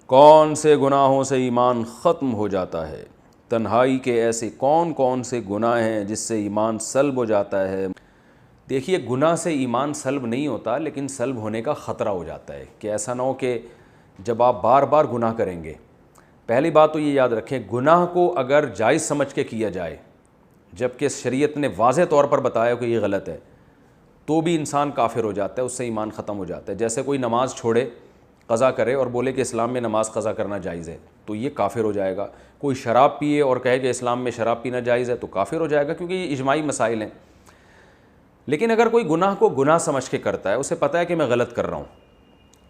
کون سے گناہوں سے ایمان ختم ہو جاتا ہے؟ تنہائی کے ایسے کون کون سے گناہ ہیں جس سے ایمان سلب ہو جاتا ہے؟ دیکھیے، گناہ سے ایمان سلب نہیں ہوتا، لیکن سلب ہونے کا خطرہ ہو جاتا ہے کہ ایسا نہ ہو کہ جب آپ بار بار گناہ کریں گے. پہلی بات تو یہ یاد رکھیں، گناہ کو اگر جائز سمجھ کے کیا جائے جبکہ شریعت نے واضح طور پر بتایا کہ یہ غلط ہے، تو بھی انسان کافر ہو جاتا ہے، اس سے ایمان ختم ہو جاتا ہے. جیسے کوئی نماز چھوڑے، قضا کرے اور بولے کہ اسلام میں نماز قضا کرنا جائز ہے، تو یہ کافر ہو جائے گا. کوئی شراب پیے اور کہے کہ اسلام میں شراب پینا جائز ہے، تو کافر ہو جائے گا، کیونکہ یہ اجماعی مسائل ہیں. لیکن اگر کوئی گناہ کو گناہ سمجھ کے کرتا ہے، اسے پتہ ہے کہ میں غلط کر رہا ہوں،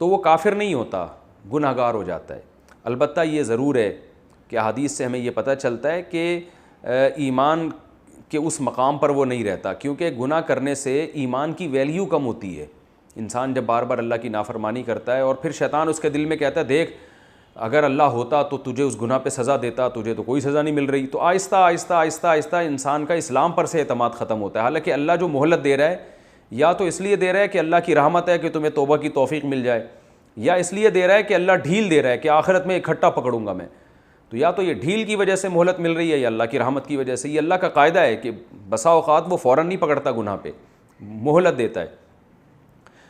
تو وہ کافر نہیں ہوتا، گناہ گار ہو جاتا ہے. البتہ یہ ضرور ہے کہ حدیث سے ہمیں یہ پتہ چلتا ہے کہ ایمان کے اس مقام پر وہ نہیں رہتا، کیونکہ گناہ کرنے سے ایمان کی ویلیو کم ہوتی ہے. انسان جب بار بار اللہ کی نافرمانی کرتا ہے اور پھر شیطان اس کے دل میں کہتا ہے دیکھ اگر اللہ ہوتا تو تجھے اس گناہ پہ سزا دیتا، تجھے تو کوئی سزا نہیں مل رہی، تو آہستہ آہستہ آہستہ آہستہ انسان کا اسلام پر سے اعتماد ختم ہوتا ہے. حالانکہ اللہ جو مہلت دے رہا ہے، یا تو اس لیے دے رہا ہے کہ اللہ کی رحمت ہے کہ تمہیں توبہ کی توفیق مل جائے، یا اس لیے دے رہا ہے کہ اللہ ڈھیل دے رہا ہے کہ آخرت میں اکٹھا پکڑوں گا میں. تو یا تو یہ ڈھیل کی وجہ سے مہلت مل رہی ہے یا اللہ کی رحمت کی وجہ سے. یہ اللہ کا قاعدہ ہے کہ بسا اوقات وہ فوراً نہیں پکڑتا گناہ پہ، مہلت دیتا ہے.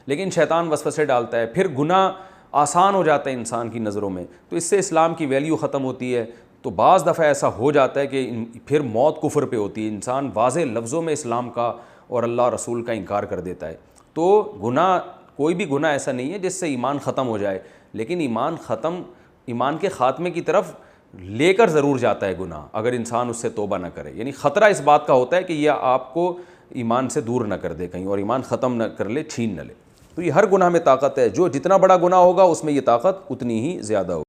لیکن شیطان وسوسے ڈالتا ہے، پھر گناہ آسان ہو جاتا ہے انسان کی نظروں میں، تو اس سے اسلام کی ویلیو ختم ہوتی ہے. تو بعض دفعہ ایسا ہو جاتا ہے کہ پھر موت کفر پہ ہوتی ہے، انسان واضح لفظوں میں اسلام کا اور اللہ رسول کا انکار کر دیتا ہے. تو گناہ، کوئی بھی گناہ ایسا نہیں ہے جس سے ایمان ختم ہو جائے، لیکن ایمان کے خاتمے کی طرف لے کر ضرور جاتا ہے گناہ، اگر انسان اس سے توبہ نہ کرے. یعنی خطرہ اس بات کا ہوتا ہے کہ یہ آپ کو ایمان سے دور نہ کر دے کہیں، اور ایمان ختم نہ کر لے، چھین نہ لے. تو یہ ہر گناہ میں طاقت ہے، جو جتنا بڑا گناہ ہوگا اس میں یہ طاقت اتنی ہی زیادہ ہوگی.